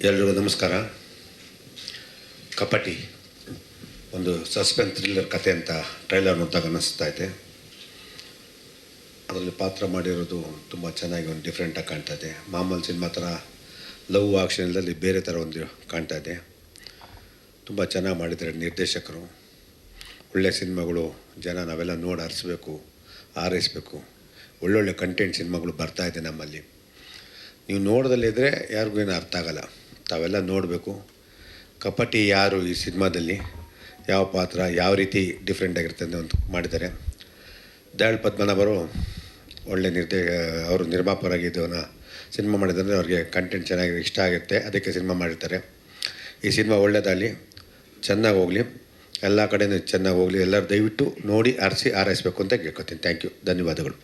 ಎಲ್ರಿಗೂ ನಮಸ್ಕಾರ. ಕಪಟಿ ಒಂದು ಸಸ್ಪೆನ್ಸ್ ಥ್ರಿಲ್ಲರ್ ಕತೆ ಅಂತ ಟ್ರೈಲರ್ ನೋಡಿದಾಗ ಅನ್ನಿಸ್ತಾ ಇದೆ. ಅದರಲ್ಲಿ ಪಾತ್ರ ಮಾಡಿರೋದು ತುಂಬ ಚೆನ್ನಾಗಿ ಒಂದು ಡಿಫ್ರೆಂಟಾಗಿ ಕಾಣ್ತಾ ಇದೆ. ಮಾಮೂಲು ಸಿನಿಮಾ ಥರ ಲವ್ ಆಕ್ಷನ್ ಇಲ್ಲದಲ್ಲಿ ಬೇರೆ ಥರ ಒಂದು ಕಾಣ್ತಾ ಇದೆ. ತುಂಬ ಚೆನ್ನಾಗಿ ಮಾಡಿದ್ದಾರೆ ನಿರ್ದೇಶಕರು. ಒಳ್ಳೆಯ ಸಿನಿಮಾಗಳು ಜನ ನಾವೆಲ್ಲ ನೋಡಿ ಆರೈಸಬೇಕು. ಒಳ್ಳೊಳ್ಳೆ ಕಂಟೆಂಟ್ ಸಿನಿಮಾಗಳು ಬರ್ತಾಯಿದೆ ನಮ್ಮಲ್ಲಿ. ನೀವು ನೋಡೋದಲ್ಲಿದ್ದರೆ ಯಾರಿಗೂ ಏನು ಅರ್ಥ ಆಗಲ್ಲ. ತಾವೆಲ್ಲ ನೋಡಬೇಕು. ಕಪಟಿ ಯಾರು, ಈ ಸಿನಿಮಾದಲ್ಲಿ ಯಾವ ಪಾತ್ರ ಯಾವ ರೀತಿ ಡಿಫ್ರೆಂಟಾಗಿರ್ತದೆ ಅಂತ ಮಾಡಿದ್ದಾರೆ. ದಯಾಳ್ ಪದ್ಮನಾಭರು ಒಳ್ಳೆ ಅವರು ನಿರ್ಮಾಪಕರಾಗಿದ್ದವನ್ನ ಸಿನಿಮಾ ಮಾಡಿದಂದರೆ ಅವ್ರಿಗೆ ಕಂಟೆಂಟ್ ಚೆನ್ನಾಗಿ ಇಷ್ಟ ಆಗುತ್ತೆ, ಅದಕ್ಕೆ ಸಿನಿಮಾ ಮಾಡಿರ್ತಾರೆ. ಈ ಸಿನಿಮಾ ಒಳ್ಳೆಯದಾಗಲಿ, ಚೆನ್ನಾಗಿ ಹೋಗಲಿ, ಎಲ್ಲ ಕಡೆಯೂ ಚೆನ್ನಾಗಿ ಹೋಗಲಿ. ಎಲ್ಲರೂ ದಯವಿಟ್ಟು ನೋಡಿ ಆರೈಸಬೇಕು ಅಂತ ಕೇಳ್ಕೊತೀನಿ. ಥ್ಯಾಂಕ್ ಯು, ಧನ್ಯವಾದಗಳು.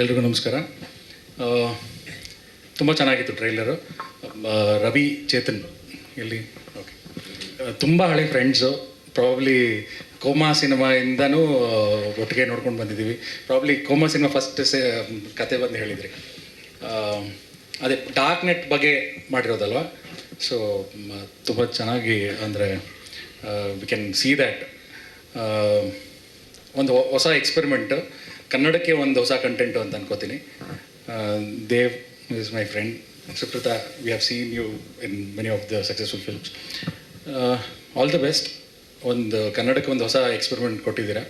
ಎಲ್ರಿಗೂ ನಮಸ್ಕಾರ. ತುಂಬ ಚೆನ್ನಾಗಿತ್ತು ಟ್ರೈಲರು. ರವಿ ಚೇತನ್ ಇಲ್ಲಿ ಓಕೆ, ತುಂಬ ಹಳೆ ಫ್ರೆಂಡ್ಸು. ಪ್ರಾಬ್ಲಿ ಕೋಮಾ ಸಿನಿಮಾಯಿಂದನೂ ಒಟ್ಟಿಗೆ ನೋಡ್ಕೊಂಡು ಬಂದಿದ್ದೀವಿ. ಪ್ರಾಬ್ಲಿ ಕೋಮಾ ಸಿನಿಮಾ ಫಸ್ಟ್ ಕತೆ ಬಂದು ಹೇಳಿದ್ರಿ. ಅದೇ ಡಾರ್ಕ್ ನೆಟ್ ಬಗ್ಗೆ ಮಾಡಿರೋದಲ್ವ. ಸೊ ತುಂಬ ಚೆನ್ನಾಗಿ ಅಂದರೆ ವಿ ಕ್ಯಾನ್ ಸಿ ದ್ಯಾಟ್ ಒಂದು ಹೊಸ ಎಕ್ಸ್ಪೆರಿಮೆಂಟು, ಕನ್ನಡಕ್ಕೆ ಒಂದು ಹೊಸ ಕಂಟೆಂಟು ಅಂತ ಅನ್ಕೋತೀನಿ. Dev is my friend. Suprata, we have seen you in many of the successful films. All the best. ಒಂದು ಕನ್ನಡಕ್ಕೆ ಒಂದು ಹೊಸ ಎಕ್ಸ್ಪೆರಿಮೆಂಟ್ ಕೊಟ್ಟಿದ್ದೀರಾ.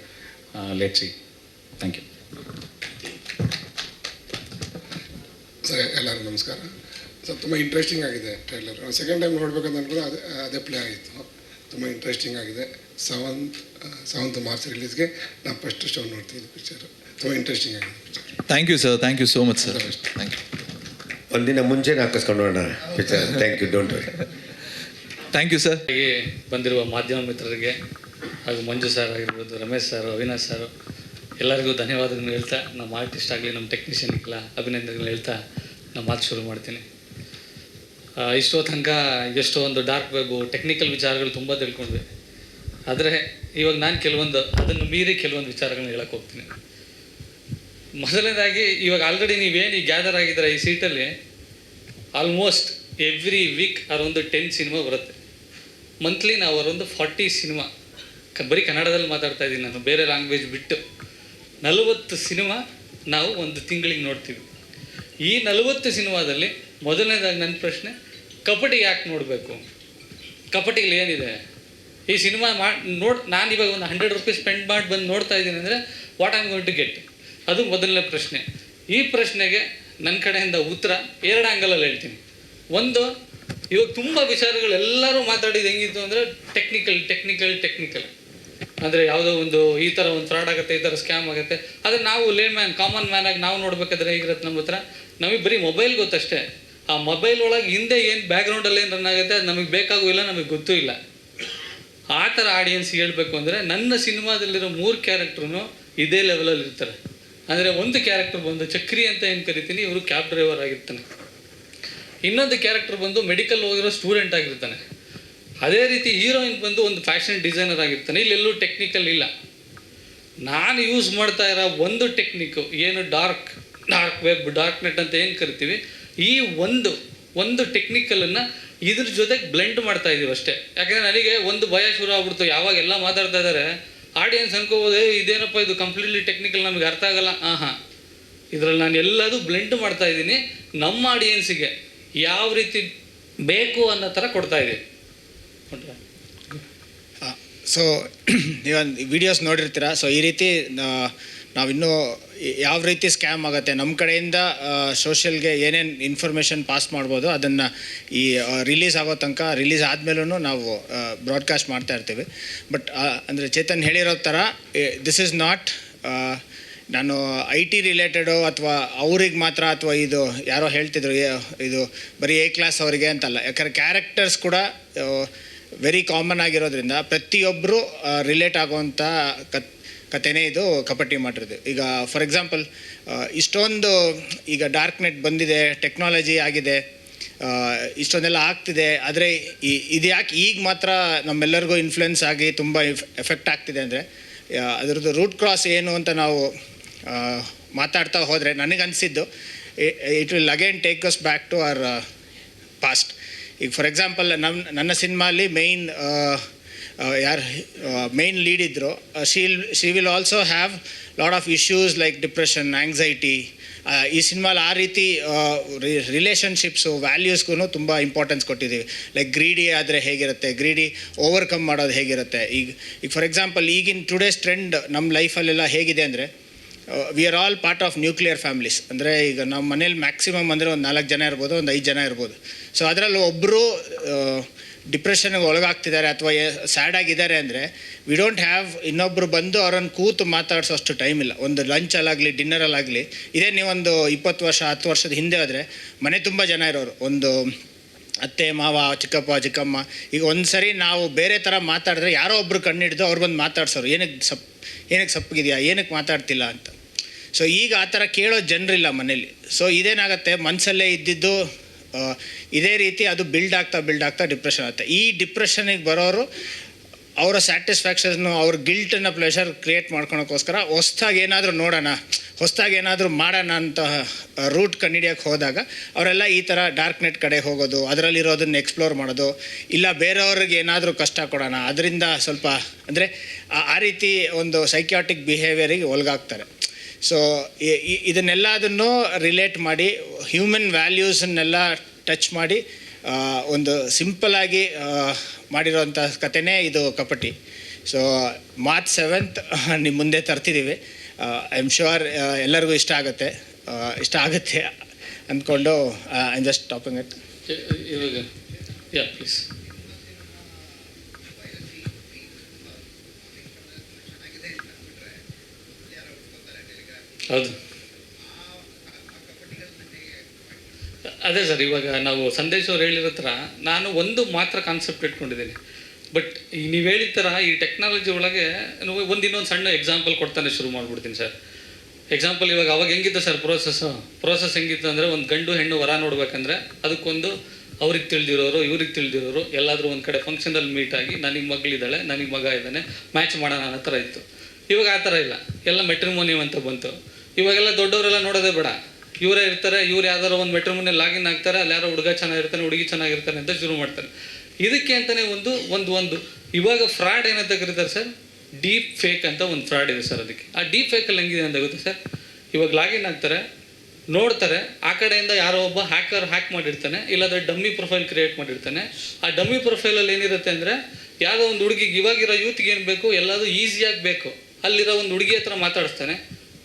Let's see. Thank you. Sir, ಎಲ್ಲರಿಗೂ ನಮಸ್ಕಾರ. ಸರ್, ತುಂಬ ಇಂಟ್ರೆಸ್ಟಿಂಗ್ ಆಗಿದೆ ಟ್ರೈಲರ್. ಸೆಕೆಂಡ್ ಟೈಮ್ ನೋಡ್ಬೇಕಂತ ಅನ್ಕೊಂಡು ಅದೇ ಪ್ಲೇ ಆಗಿತ್ತು. ತುಂಬ ಇಂಟ್ರೆಸ್ಟಿಂಗ್ ಆಗಿದೆ. 7th ಮಾರ್ಚ್ ರಿಲೀಸ್ಗೆ ನಾನು ಫಸ್ಟ್ ಶೋ ನೋಡ್ತೀನಿ ಪಿಕ್ಚರ್. ತುಂಬ ಇಂಟ್ರೆಸ್ಟಿಂಗ್ ಆಗಿದೆ picture. Thank you sir, thank you so much sir. Thank you. ಒಂದಿನ ಮುಂಚೆನೇ ಹಾಕಿಸ್ಕೊಂಡು ಹೋಗೋಣ picture. Thank you, don't worry. Thank you sir. ಬಂದಿರುವ ಮಾಧ್ಯಮ ಮಿತ್ರರಿಗೆ ಹಾಗೂ ಮಂಜು ಸರ್ ಆಗಿರ್ಬೋದು, ರಮೇಶ್ ಸರ್, ಅವಿನಾಶ್ ಸರ್, ಎಲ್ಲರಿಗೂ ಧನ್ಯವಾದಗಳನ್ನು ಹೇಳ್ತಾ, ನಮ್ಮ ಆರ್ಟಿಸ್ಟ್ ಆಗಲಿ ನಮ್ಮ ಟೆಕ್ನಿಷಿಯನ್ಗೆಲ್ಲ ಅಭಿನಂದನೆಗಳು ಹೇಳ್ತಾ ನಾನು ಮಾತು ಶುರು ಮಾಡ್ತೀನಿ. ಇಷ್ಟೋ ತನಕ ಎಷ್ಟೋ ಒಂದು ಡಾರ್ಕ್ ವೆಬ್ಬು ಟೆಕ್ನಿಕಲ್ ವಿಚಾರಗಳು ತುಂಬ ತಿಳ್ಕೊಂಡ್ವಿ. ಆದರೆ ಇವಾಗ ನಾನು ಅದನ್ನು ಮೀರಿ ಕೆಲವೊಂದು ವಿಚಾರಗಳನ್ನ ಹೇಳಕ್ಕೆ ಹೋಗ್ತೀನಿ. ಮೊದಲನೇದಾಗಿ, ಇವಾಗ ಆಲ್ರೆಡಿ ನೀವೇನು ಈ ಗ್ಯಾದರ್ ಆಗಿದ್ದೀರ ಈ ಸೀಟಲ್ಲಿ, ಆಲ್ಮೋಸ್ಟ್ ಎವ್ರಿ ವೀಕ್ ಅವರೊಂದು 10 ಸಿನಿಮಾ ಬರುತ್ತೆ. ಮಂತ್ಲಿ ನಾವು ಅವರೊಂದು 40 ಸಿನಿಮಾ, ಬರೀ ಕನ್ನಡದಲ್ಲಿ ಮಾತಾಡ್ತಾ ಇದ್ದೀನಿ ನಾನು, ಬೇರೆ ಲ್ಯಾಂಗ್ವೇಜ್ ಬಿಟ್ಟು 40 ಸಿನಿಮಾ ನಾವು ಒಂದು ತಿಂಗಳಿಗೆ ನೋಡ್ತೀವಿ. ಈ 40 ಸಿನಿಮಾದಲ್ಲಿ ಮೊದಲನೇದಾಗಿ ನನ್ನ ಪ್ರಶ್ನೆ, ಕಪಟಿ ಯಾಕೆ ನೋಡಬೇಕು? ಕಪಟಿಲಿ ಏನಿದೆ? ಈ ಸಿನಿಮಾ ನಾನು ಇವಾಗ ಒಂದು 100 ರೂಪೀಸ್ ಸ್ಪೆಂಡ್ ಮಾಡಿ ಬಂದು ನೋಡ್ತಾ ಇದ್ದೀನಿ ಅಂದರೆ what I am going to get? ಅದು ಮೊದಲನೇ ಪ್ರಶ್ನೆ. ಈ ಪ್ರಶ್ನೆಗೆ ನನ್ನ ಕಡೆಯಿಂದ ಉತ್ತರ 2 ಆ್ಯಂಗಲಲ್ಲಿ ಹೇಳ್ತೀನಿ. ಒಂದು, ಇವಾಗ ತುಂಬ ವಿಚಾರಗಳು ಎಲ್ಲರೂ ಮಾತಾಡಿದ್ದು ಹೆಂಗಿತ್ತು ಅಂದರೆ ಟೆಕ್ನಿಕಲ್ ಅಂದರೆ ಯಾವುದೋ ಒಂದು ಈ ಥರ ಒಂದು ಫ್ರಾಡ್ ಆಗುತ್ತೆ, ಈ ಥರ ಸ್ಕ್ಯಾಮ್ ಆಗುತ್ತೆ. ಆದರೆ ನಾವು ಕಾಮನ್ ಮ್ಯಾನ್ ಆಗಿ ನಾವು ನೋಡ್ಬೇಕಾದ್ರೆ ಹೇಗಿರುತ್ತೆ ನಮ್ಮ ಹತ್ರ, ನಮಗೆ ಬರೀ ಮೊಬೈಲ್ ಗೊತ್ತಷ್ಟೇ. ಆ ಮೊಬೈಲ್ ಒಳಗೆ ಹಿಂದೆ ಏನು ಬ್ಯಾಕ್ಗ್ರೌಂಡಲ್ಲಿ ಏನು ರನ್ ಆಗುತ್ತೆ ಅದು ನಮಗೆ ಬೇಕಾಗೂ ಇಲ್ಲ, ನಮಗೆ ಗೊತ್ತೂ ಇಲ್ಲ. ಆ ಥರ ಆಡಿಯನ್ಸ್ಗೆ ಹೇಳಬೇಕು ಅಂದರೆ, ನನ್ನ ಸಿನಿಮಾದಲ್ಲಿರೋ 3 ಕ್ಯಾರೆಕ್ಟ್ರೂ ಇದೇ ಲೆವೆಲಲ್ಲಿ ಇರ್ತಾರೆ. ಅಂದರೆ ಒಂದು ಕ್ಯಾರೆಕ್ಟರ್ ಬಂದು ಚಕ್ರಿ ಅಂತ ಏನು ಕರಿತೀನಿ, ಇವರು ಕ್ಯಾಬ್ ಡ್ರೈವರ್ ಆಗಿರ್ತಾನೆ. ಇನ್ನೊಂದು ಕ್ಯಾರೆಕ್ಟರ್ ಬಂದು ಮೆಡಿಕಲ್ ಹೋಗಿರೋ ಸ್ಟೂಡೆಂಟ್ ಆಗಿರ್ತಾನೆ. ಅದೇ ರೀತಿ ಹೀರೋಯಿನ್ ಬಂದು ಒಂದು ಫ್ಯಾಷನ್ ಡಿಸೈನರ್ ಆಗಿರ್ತಾನೆ. ಇಲ್ಲೆಲ್ಲೂ ಟೆಕ್ನಿಕಲ್ ಇಲ್ಲ. ನಾನು ಯೂಸ್ ಮಾಡ್ತಾ ಇರೋ ಒಂದು ಟೆಕ್ನಿಕ್ಕು ಏನು ಡಾರ್ಕ್ ವೆಬ್, ಡಾರ್ಕ್ ನೆಟ್ ಅಂತ ಏನು ಕರಿತೀವಿ, ಈ ಒಂದು ಟೆಕ್ನಿಕಲನ್ನು ಇದ್ರ ಜೊತೆಗೆ ಬ್ಲೆಂಡ್ ಮಾಡ್ತಾ ಇದ್ದೀವಿ ಅಷ್ಟೇ. ಯಾಕೆಂದರೆ ನನಗೆ ಒಂದು ಭಯ ಶುರು ಆಗ್ಬಿಡ್ತು. ಯಾವಾಗ ಎಲ್ಲ ಮಾತಾಡ್ತಾ ಇದ್ದಾರೆ ಆಡಿಯನ್ಸ್ ಅನ್ಕೋಬೋದು, ಇದೇನಪ್ಪ ಇದು ಕಂಪ್ಲೀಟ್ಲಿ ಟೆಕ್ನಿಕಲ್, ನಮಗೆ ಅರ್ಥ ಆಗಲ್ಲ. ಇದರಲ್ಲಿ ನಾನು ಎಲ್ಲದೂ ಬ್ಲೆಂಡ್ ಮಾಡ್ತಾ ಇದ್ದೀನಿ. ನಮ್ಮ ಆಡಿಯನ್ಸಿಗೆ ಯಾವ ರೀತಿ ಬೇಕು ಅನ್ನೋ ಥರ ಕೊಡ್ತಾ ಇದ್ದೀವಿ. ಸೊ ನೀವೊಂದು ವಿಡಿಯೋಸ್ ನೋಡಿರ್ತೀರ. ಸೊ ಈ ರೀತಿ ನಾವಿನ್ನೂ ಯಾವ ರೀತಿ ಸ್ಕ್ಯಾಮ್ ಆಗುತ್ತೆ, ನಮ್ಮ ಕಡೆಯಿಂದ ಸೋಷಿಯಲ್ಗೆ ಏನೇನು ಇನ್ಫಾರ್ಮೇಷನ್ ಪಾಸ್ ಮಾಡ್ಬೋದು ಅದನ್ನು ಈ ರಿಲೀಸ್ ಆಗೋ ತನಕ, ರಿಲೀಸ್ ಆದಮೇಲೂ ನಾವು ಬ್ರಾಡ್ಕಾಸ್ಟ್ ಮಾಡ್ತಾ ಇರ್ತೀವಿ. ಬಟ್ ಅಂದರೆ ಚೇತನ್ ಹೇಳಿರೋ ಥರ ದಿಸ್ ಈಸ್ ನಾಟ್ ನಾನು IT ರಿಲೇಟೆಡು ಅಥವಾ ಅವ್ರಿಗೆ ಮಾತ್ರ, ಅಥವಾ ಇದು ಯಾರೋ ಹೇಳ್ತಿದ್ರು ಇದು ಬರೀ A ಕ್ಲಾಸ್ ಅವರಿಗೆ ಅಂತಲ್ಲ. ಯಾಕಂದರೆ ಕ್ಯಾರೆಕ್ಟರ್ಸ್ ಕೂಡ ವೆರಿ ಕಾಮನ್ ಆಗಿರೋದ್ರಿಂದ ಪ್ರತಿಯೊಬ್ಬರು ರಿಲೇಟ್ ಆಗುವಂಥ ಕಥೆನೇ ಇದು ಕಪಟಿ ಮಾಡಿರೋದು. ಈಗ ಫಾರ್ ಎಕ್ಸಾಂಪಲ್ ಇಷ್ಟೊಂದು ಈಗ ಡಾರ್ಕ್ ನೆಟ್ ಬಂದಿದೆ, ಟೆಕ್ನಾಲಜಿ ಆಗಿದೆ, ಇಷ್ಟೊಂದೆಲ್ಲ ಆಗ್ತಿದೆ. ಆದರೆ ಇದು ಯಾಕೆ ಈಗ ಮಾತ್ರ ನಮ್ಮೆಲ್ಲರಿಗೂ ಇನ್ಫ್ಲುಯೆನ್ಸ್ ಆಗಿ ತುಂಬ ಎಫೆಕ್ಟ್ ಆಗ್ತಿದೆ ಅಂದರೆ ಅದರದ್ದು ರೂಟ್ ಕ್ರಾಸ್ ಏನು ಅಂತ ನಾವು ಮಾತಾಡ್ತಾ ಹೋದರೆ ನನಗನ್ಸಿದ್ದು it will again take us back to our past. ಈಗ ಫಾರ್ ಎಕ್ಸಾಂಪಲ್ ನನ್ನ ಸಿನಿಮಾಲಿ ಮೇನ್ ಲೀಡ್ ಇದ್ದರು, she will also have lot of issues like depression, anxiety. ಈ ಸಿನಿಮಾಲಿ ಆ ರೀತಿ ರಿಲೇಷನ್ಶಿಪ್ಸು, ವ್ಯಾಲ್ಯೂಸ್ಗೂ ತುಂಬ ಇಂಪಾರ್ಟೆನ್ಸ್ ಕೊಟ್ಟಿದ್ದೀವಿ. ಲೈಕ್ ಗ್ರೀಡಿ ಆದರೆ ಹೇಗಿರುತ್ತೆ, ಗ್ರೀಡಿ ಓವರ್ಕಮ್ ಮಾಡೋದು ಹೇಗಿರುತ್ತೆ. ಈಗ ಫಾರ್ ಎಕ್ಸಾಂಪಲ್ ಈಗಿನ ಟುಡೇಸ್ ಟ್ರೆಂಡ್ ನಮ್ಮ ಲೈಫಲ್ಲೆಲ್ಲ ಹೇಗಿದೆ ಅಂದರೆ, V are all part of nuclear families. ಅಂದರೆ ಈಗ ನಮ್ಮ ಮನೇಲಿ ಮ್ಯಾಕ್ಸಿಮಮ್ ಅಂದರೆ ಒಂದು 4 ಜನ ಇರ್ಬೋದು, ಒಂದು 5 ಜನ ಇರ್ಬೋದು. ಸೊ ಅದರಲ್ಲಿ ಒಬ್ಬರು ಡಿಪ್ರೆಷನ್ಗೆ ಒಳಗಾಗ್ತಿದ್ದಾರೆ ಅಥವಾ ಸ್ಯಾಡ್ ಆಗಿದ್ದಾರೆ ಅಂದರೆ, ವಿ ಡೋಂಟ್ ಹ್ಯಾವ್ ಇನ್ನೊಬ್ಬರು ಬಂದು ಅವರನ್ನು ಕೂತು ಮಾತಾಡಿಸೋಷ್ಟು ಟೈಮ್ ಇಲ್ಲ. ಒಂದು ಲಂಚಲ್ಲಾಗಲಿ ಡಿನ್ನರಲ್ಲಾಗಲಿ, ಇದೇ ನೀವೊಂದು 20 ವರ್ಷ 10 ವರ್ಷದ ಹಿಂದೆ ಆದರೆ ಮನೆ ತುಂಬ ಜನ ಇರೋರು, ಒಂದು ಅತ್ತೆ ಮಾವ ಚಿಕ್ಕಪ್ಪ ಚಿಕ್ಕಮ್ಮ. ಈಗ ಒಂದು ಸರಿ ನಾವು ಬೇರೆ ಥರ ಮಾತಾಡಿದ್ರೆ ಯಾರೋ ಒಬ್ಬರು ಕಣ್ಣಿಡ್ದು ಅವ್ರು ಬಂದು ಮಾತಾಡ್ಸೋರು, ಏನಕ್ಕೆ ಸಪ್ಪಗಿದೆಯಾ, ಏನಕ್ಕೆ ಮಾತಾಡ್ತಿಲ್ಲ ಅಂತ. ಸೊ ಈಗ ಆ ಥರ ಕೇಳೋ ಜನರಿಲ್ಲ ಮನೇಲಿ. ಸೊ ಇದೇನಾಗುತ್ತೆ, ಮನಸ್ಸಲ್ಲೇ ಇದ್ದಿದ್ದು ಇದೇ ರೀತಿ ಅದು ಬಿಲ್ಡ್ ಆಗ್ತಾ ಡಿಪ್ರೆಷನ್ ಆಗುತ್ತೆ. ಈ ಡಿಪ್ರೆಷನಿಗೆ ಬರೋರು ಅವರ ಸ್ಯಾಟಿಸ್ಫ್ಯಾಕ್ಷನ್ನು, ಅವ್ರ ಗಿಲ್ಟನ್ನು ಪ್ಲೆಷರ್ ಕ್ರಿಯೇಟ್ ಮಾಡ್ಕೊಳಕ್ಕೋಸ್ಕರ ಹೊಸ್ದಾಗಿ ಏನಾದರೂ ನೋಡೋಣ, ಹೊಸ್ದಾಗಿ ಏನಾದರೂ ಮಾಡೋಣ ಅಂತ ರೂಟ್ ಕಂಡುಹಿಡಿಯೋಕ್ಕೆ ಹೋದಾಗ ಅವರೆಲ್ಲ ಈ ಥರ ಡಾರ್ಕ್ ನೆಟ್ ಕಡೆ ಹೋಗೋದು, ಅದರಲ್ಲಿರೋದನ್ನು ಎಕ್ಸ್ಪ್ಲೋರ್ ಮಾಡೋದು, ಇಲ್ಲ ಬೇರೆಯವ್ರಿಗೆ ಏನಾದರೂ ಕಷ್ಟ ಕೊಡೋಣ, ಅದರಿಂದ ಸ್ವಲ್ಪ ಅಂದರೆ ಆ ರೀತಿ ಒಂದು ಸೈಕ್ಯಾಟಿಕ್ ಬಿಹೇವಿಯರಿಗೆ ಒಳಗಾಗ್ತಾರೆ. ಸೊ ಇದನ್ನೆಲ್ಲದನ್ನು ರಿಲೇಟ್ ಮಾಡಿ ಹ್ಯೂಮನ್ ವ್ಯಾಲ್ಯೂಸನ್ನೆಲ್ಲ ಟಚ್ ಮಾಡಿ ಒಂದು ಸಿಂಪಲ್ಲಾಗಿ ಮಾಡಿರೋಂಥ ಕಥೆನೇ ಇದು ಕಪಟಿ. ಸೊ ಮಾರ್ಚ್ 7th ನಿಮ್ಮ ಮುಂದೆ ತರ್ತಿದ್ದೀವಿ. ಐ ಆಮ್ ಶ್ಯೂರ್ ಎಲ್ಲರಿಗೂ ಇಷ್ಟ ಆಗುತ್ತೆ ಅಂದ್ಕೊಂಡು ಐ ಜಸ್ಟ್ ಟಾಪಿಂಗ್ ಇಟ್. ಇವಾಗ ಯಾ ಪ್ಲೀಸ್. ಹೌದು, ಅದೇ ಸರ್. ಇವಾಗ ನಾವು ಸಂದೇಶ್ ಅವ್ರು ಹೇಳಿರೋ ಥರ ನಾನು ಒಂದು ಮಾತ್ರ ಕಾನ್ಸೆಪ್ಟ್ ಇಟ್ಕೊಂಡಿದ್ದೀನಿ. ಬಟ್ ನೀವು ಹೇಳಿದ ಥರ ಈ ಟೆಕ್ನಾಲಜಿ ಒಳಗೆ ಇನ್ನೊಂದು ಸಣ್ಣ ಎಕ್ಸಾಂಪಲ್ ಕೊಡ್ತಾನೆ ಶುರು ಮಾಡಿಬಿಡ್ತೀನಿ ಸರ್. ಎಕ್ಸಾಂಪಲ್ ಇವಾಗ ಅವಾಗ ಹೆಂಗಿತ್ತು ಸರ್ ಪ್ರೋಸೆಸ್ ಹೆಂಗಿತ್ತು ಅಂದರೆ, ಒಂದು ಗಂಡು ಹೆಣ್ಣು ವರ ನೋಡ್ಬೇಕಂದ್ರೆ ಅದಕ್ಕೊಂದು ಅವ್ರಿಗೆ ತಿಳಿದಿರೋರು ಇವ್ರಿಗೆ ತಿಳಿದಿರೋರು ಎಲ್ಲಾದರೂ ಒಂದು ಕಡೆ ಫಂಕ್ಷನಲ್ಲಿ ಮೀಟ್ ಆಗಿ ನನಗೆ ಮಗಳಿದ್ದಾಳೆ ನನಗೆ ಮಗ ಇದ್ದಾನೆ ಮ್ಯಾಚ್ ಮಾಡೋಣ ಅನ್ನೋ ಥರ ಇತ್ತು. ಇವಾಗ ಆ ಥರ ಇಲ್ಲ, ಎಲ್ಲ ಮೆಟ್ರಿಮೋನಿಯಮ್ ಅಂತ ಬಂತು. ಇವಾಗೆಲ್ಲ ದೊಡ್ಡವರೆಲ್ಲ ನೋಡೋದೇ ಬೇಡ, ಇವರೇ ಇರ್ತಾರೆ, ಇವ್ರು ಯಾವ್ದಾರು ಒಂದು ಮೆಟ್ರಿಮೋನಿಯಲ್ಲಿ ಲಾಗಿನ್ ಆಗ್ತಾರೆ, ಅಲ್ಲಿ ಯಾರೋ ಹುಡುಗ ಚೆನ್ನಾಗಿರ್ತಾನೆ ಹುಡುಗಿ ಚೆನ್ನಾಗಿರ್ತಾನೆ ಅಂತ ಶುರು ಮಾಡ್ತಾರೆ. ಇದಕ್ಕೆ ಅಂತಲೇ ಒಂದು ಇವಾಗ ಫ್ರಾಡ್ ಏನಂತ ಕರೀತಾರೆ ಸರ್, ಡೀಪ್ ಫೇಕ್ ಅಂತ ಒಂದು ಫ್ರಾಡ್ ಇದೆ ಸರ್. ಅದಕ್ಕೆ ಆ ಡೀಪ್ ಫೇಕಲ್ಲಿ ಹೆಂಗಿದೆ ಅಂತ ಗೊತ್ತಾ ಸರ್, ಇವಾಗ ಲಾಗಿನ್ ಆಗ್ತಾರೆ, ನೋಡ್ತಾರೆ, ಆ ಕಡೆಯಿಂದ ಯಾರೋ ಒಬ್ಬ ಹ್ಯಾಕ್ ಮಾಡಿರ್ತಾನೆ, ಇಲ್ಲಾಂದರೆ ಡಮ್ಮಿ ಪ್ರೊಫೈಲ್ ಕ್ರಿಯೇಟ್ ಮಾಡಿರ್ತಾನೆ. ಆ ಡಮ್ಮಿ ಪ್ರೊಫೈಲಲ್ಲಿ ಏನಿರುತ್ತೆ ಅಂದರೆ, ಯಾವುದೋ ಒಂದು ಹುಡುಗಿಗೆ ಇವಾಗಿರೋ ಯೂತ್ಗೆ ಏನು ಬೇಕು ಎಲ್ಲದೂ ಈಸಿಯಾಗಿ ಬೇಕು, ಅಲ್ಲಿರೋ ಒಂದು ಹುಡುಗಿ ಹತ್ರ ಮಾತಾಡಿಸ್ತಾನೆ,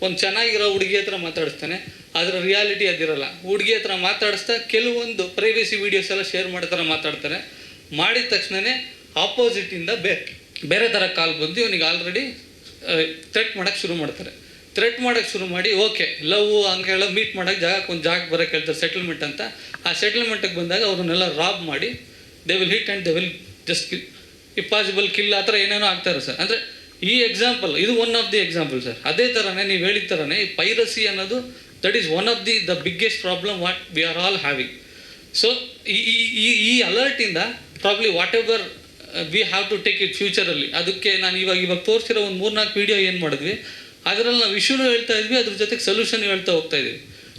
ಒಂದು ಚೆನ್ನಾಗಿರೋ ಹುಡುಗಿ ಹತ್ರ ಮಾತಾಡಿಸ್ತಾನೆ. ಅದರ ರಿಯಾಲಿಟಿ ಅದಿರಲ್ಲ. ಹುಡುಗಿ ಹತ್ರ ಮಾತಾಡಿಸ್ತಾ ಕೆಲವೊಂದು ಪ್ರೈವೇಸಿ ವೀಡಿಯೋಸ್ ಎಲ್ಲ ಶೇರ್ ಮಾಡೋ ಥರ ಮಾತಾಡ್ತಾರೆ. ಮಾಡಿದ ತಕ್ಷಣವೇ ಆಪೋಸಿಟಿಂದ ಬೇರೆ ಥರ ಕಾಲ್ ಬಂದು ಇವನಿಗೆ ಆಲ್ರೆಡಿ ಥ್ರೆಟ್ ಮಾಡೋಕ್ಕೆ ಶುರು ಮಾಡ್ತಾರೆ. ಥ್ರೆಟ್ ಮಾಡೋಕ್ಕೆ ಶುರು ಮಾಡಿ ಓಕೆ ಲವ್ ಹಂಗೆಲ್ಲ ಮೀಟ್ ಮಾಡೋಕ್ಕೆ ಒಂದು ಜಾಗಕ್ಕೆ ಬರೋಕ್ಕೆ ಹೇಳ್ತಾರೆ, ಸೆಟಲ್ಮೆಂಟ್ ಅಂತ. ಆ ಸೆಟಲ್ಮೆಂಟ್ಗೆ ಬಂದಾಗ ಅವ್ರನ್ನೆಲ್ಲ ರಾಬ್ ಮಾಡಿ they will hit and they will just if possible kill ಆ ಥರ ಏನೇನೋ ಆಗ್ತಾರೆ ಸರ್. ಅಂದರೆ ಈ ಎಕ್ಸಾಂಪಲ್ ಇದು one of the example sir. ಅದೇ ಥರನೇ ನೀವು ಹೇಳಿದ ಥರನೇ ಈ ಪೈರಸಿ ಅನ್ನೋದು that is one of the biggest problem what we are all having. So ಈ ಅಲರ್ಟಿಂದ probably whatever we have to take it ಫ್ಯೂಚರಲ್ಲಿ. ಅದಕ್ಕೆ ನಾನು ಇವಾಗ ತೋರಿಸಿರೋ ಒಂದು 3-4 ವೀಡಿಯೋ ಏನು ಮಾಡಿದ್ವಿ, ಅದರಲ್ಲಿ ನಾವು ಇಶ್ಯೂನು ಹೇಳ್ತಾ ಇದ್ವಿ, ಅದ್ರ ಜೊತೆಗೆ ಸೊಲ್ಯೂಷನ್ ಹೇಳ್ತಾ ಹೋಗ್ತಾ ಇದ್ವಿ.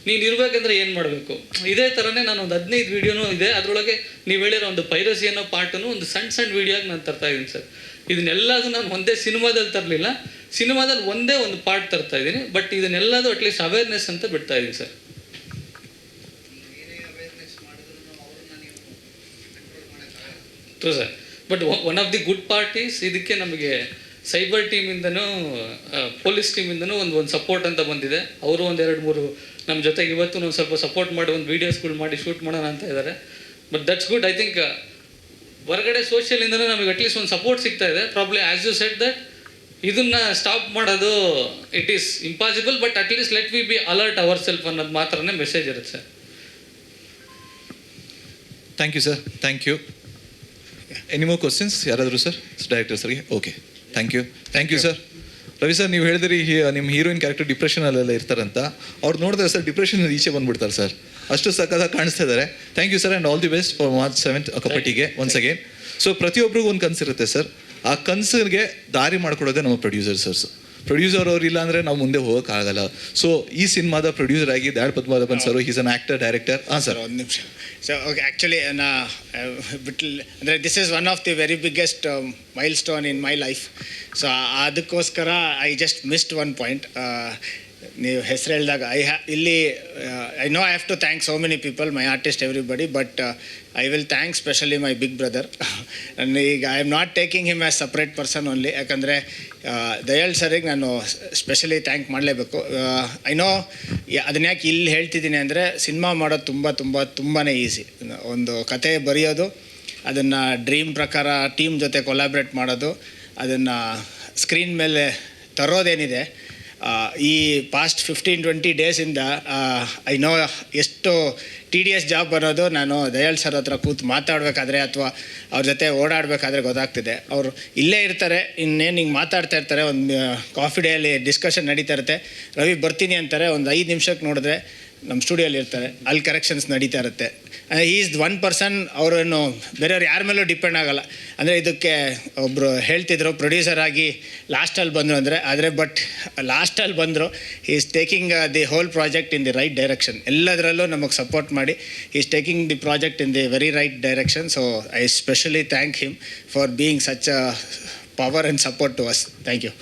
ನೀನು ಇರಬೇಕಂದ್ರೆ ಏನು ಮಾಡಬೇಕು, ಇದೇ ಥರನೇ ನಾನು ಒಂದು 15 ವೀಡಿಯೋನೂ ಇದೆ. ಅದರೊಳಗೆ ನೀವು ಹೇಳಿರೋ ಒಂದು ಪೈರಸಿ ಅನ್ನೋ ಪಾರ್ಟನ್ನು ಒಂದು ಸಣ್ಣ ವೀಡಿಯೋಗೆ ನಾನು ತರ್ತಾ ಇದ್ದೀನಿ ಸರ್. ಇದನ್ನೆಲ್ಲದು ನಾನು ಒಂದೇ ಸಿನಿಮಾದಲ್ಲಿ ತರಲಿಲ್ಲ, ಸಿನಿಮಾದಲ್ಲಿ ಒಂದೇ ಒಂದು ಪಾರ್ಟ್ ತರ್ತಾ ಇದ್ದೀನಿ. ಬಟ್ ಇದನ್ನೆಲ್ಲದು ಅಟ್ಲೀಸ್ಟ್ ಅವೇರ್ನೆಸ್ ಅಂತ ಬಿಡ್ತಾ ಇದ್ದೀನಿ sir. True sir. But one of the good part is ಇದಕ್ಕೆ ನಮಗೆ ಸೈಬರ್ ಟೀಮಿಂದನೂ ಪೊಲೀಸ್ ಟೀಮಿಂದನೂ ಒಂದು ಸಪೋರ್ಟ್ ಅಂತ ಬಂದಿದೆ. ಅವರು 1-2-3 ನಮ್ಮ ಜೊತೆಗೆ ಇವತ್ತು ಒಂದು ಸ್ವಲ್ಪ ಸಪೋರ್ಟ್ ಮಾಡಿ ಒಂದು ವೀಡಿಯೋಸ್ಗಳು ಮಾಡಿ ಶೂಟ್ ಮಾಡೋಣ ಅಂತ ಇದ್ದಾರೆ. But that's good. I think ಹೊರಗಡೆ ಸೋಷಿಯಲಿಂದನೂ ನಮಗೆ ಅಟ್ಲೀಸ್ಟ್ ಒಂದು ಸಪೋರ್ಟ್ ಸಿಗ್ತಾ ಇದೆ. Probably as you said that ಇದನ್ನು ಸ್ಟಾಪ್ ಮಾಡೋದು it is impossible, but at least let we be alert our self ಅನ್ನೋದು ಮಾತ್ರನೇ ಮೆಸೇಜ್ ಇರುತ್ತೆ sir. Thank you sir, thank you. Any more questions ಯಾರಾದರೂ ಸರ್ ಡೈರೆಕ್ಟರ್ ಸರ್ಗೆ? Okay, thank you sir. Ravi sir, ನೀವು ಹೇಳಿದ್ರಿ ನಿಮ್ಮ ಹೀರೋಯಿನ್ ಕ್ಯಾರೆಕ್ಟರ್ ಡಿಪ್ರೆಷನಲ್ಲೆಲ್ಲ ಇರ್ತಾರಂತ. ಅವ್ರು ನೋಡಿದ್ರೆ ಸರ್ ಡಿಪ್ರೆಷನ್ ಈಚೆ ಬಂದುಬಿಡ್ತಾರೆ ಸರ್, ಅಷ್ಟು ಸಖತ್ತಾಗಿ ಕಾಣಿಸ್ತಾ ಇದ್ದಾರೆ. Thank you sir and all the best for March 7th ಕಪಟಿಗೆ ಒನ್ಸ್ ಅಗೇನ್. ಸೊ ಪ್ರತಿಯೊಬ್ಬರಿಗೂ ಒಂದು ಕನಸಿರುತ್ತೆ ಸರ್, ಆ ಕನಸಿಗೆ ದಾರಿ ಮಾಡಿಕೊಡೋದೇ ನಮ್ಮ ಪ್ರೊಡ್ಯೂಸರ್ ಸರ್ಸ್. ಪ್ರೊಡ್ಯೂಸರ್ ಅವ್ರು ಇಲ್ಲ ಅಂದರೆ ನಾವು ಮುಂದೆ ಹೋಗೋಕ್ಕಾಗಲ್ಲ. ಸೊ ಈ ಸಿನಿಮಾದ ಪ್ರೊಡ್ಯೂಸರ್ ಆಗಿ Dayal Padmanabhan sir, is an actor, director. ಹಾಂ ಸರ್. ಒಂದು ನಿಮಿಷ. ಸೊ ಓಕೆ, ಆ್ಯಕ್ಚುಲಿ ಬಿಟ್ಟು ಅಂದರೆ this is one of the very biggest milestone in my life. So ಅದಕ್ಕೋಸ್ಕರ I just missed one point. ನೀವು ಹೆಸರು ಹೇಳಿದಾಗ ಇಲ್ಲಿ I know I have to thank so many people, my artist, everybody, but I will thank specially my big brother. ಈಗ I am not taking him as separate person only, ಯಾಕಂದರೆ ದಯಾಳ್ ಸರಿಗೆ ನಾನು specially thank ಮಾಡಲೇಬೇಕು. I know ಅದನ್ನ ಯಾಕೆ ಇಲ್ಲಿ ಹೇಳ್ತಿದ್ದೀನಿ ಅಂದರೆ, ಸಿನಿಮಾ ಮಾಡೋದು ತುಂಬಾ ಈಸಿ. ಒಂದು ಕತೆ ಬರೆಯೋದು, ಅದನ್ನು ಡ್ರೀಮ್ ಪ್ರಕಾರ ಟೀಮ್ ಜೊತೆ ಕೊಲಾಬ್ರೇಟ್ ಮಾಡೋದು, ಅದನ್ನು ಸ್ಕ್ರೀನ್ ಮೇಲೆ ತರೋದೇನಿದೆ, ಈ ಪಾಸ್ಟ್ 15-20 ಡೇಸಿಂದ ಐ ನೋ ಎಷ್ಟು TDS ಜಾಬ್ ಅನ್ನೋದು ನಾನು ದಯಾಳ್ ಸರ್ ಹತ್ರ ಕೂತು ಮಾತಾಡಬೇಕಾದ್ರೆ ಅಥವಾ ಅವ್ರ ಜೊತೆ ಓಡಾಡಬೇಕಾದ್ರೆ ಗೊತ್ತಾಗ್ತಿದೆ. ಅವರು ಇಲ್ಲೇ ಇರ್ತಾರೆ, ಇನ್ನೇನು ಹಿಂಗೆ ಮಾತಾಡ್ತಾ ಇರ್ತಾರೆ, ಒಂದು ಕಾಫಿ ಡೇಯಲ್ಲಿ ಡಿಸ್ಕಷನ್ ನಡೀತಾ ಇರುತ್ತೆ, ರವಿ ಬರ್ತೀನಿ ಅಂತಾರೆ, ಒಂದು 5 ನಿಮಿಷಕ್ಕೆ ನೋಡಿದ್ರೆ ನಮ್ಮ ಸ್ಟುಡಿಯೋಲಿ ಇರ್ತಾರೆ, ಅಲ್ಲಿ ಕರೆಕ್ಷನ್ಸ್ ನಡೀತಾ ಇರುತ್ತೆ. He is one person. ಅವರನ್ನು ಬೇರೆಯವ್ರು ಯಾರ ಮೇಲೂ ಡಿಪೆಂಡ್ ಆಗೋಲ್ಲ. ಅಂದರೆ ಇದಕ್ಕೆ ಒಬ್ಬರು ಹೇಳ್ತಿದ್ರು ಪ್ರೊಡ್ಯೂಸರ್ ಆಗಿ ಲಾಸ್ಟಲ್ಲಿ ಬಂದರು ಅಂದರೆ, ಆದರೆ ಬಟ್ ಲಾಸ್ಟಲ್ಲಿ ಬಂದರು, he is taking the whole project in the right direction. ಎಲ್ಲದರಲ್ಲೂ ನಮಗೆ ಸಪೋರ್ಟ್ ಮಾಡಿ he is taking the project in the very right direction. So I specially thank him for being such a power and support to us. Thank you.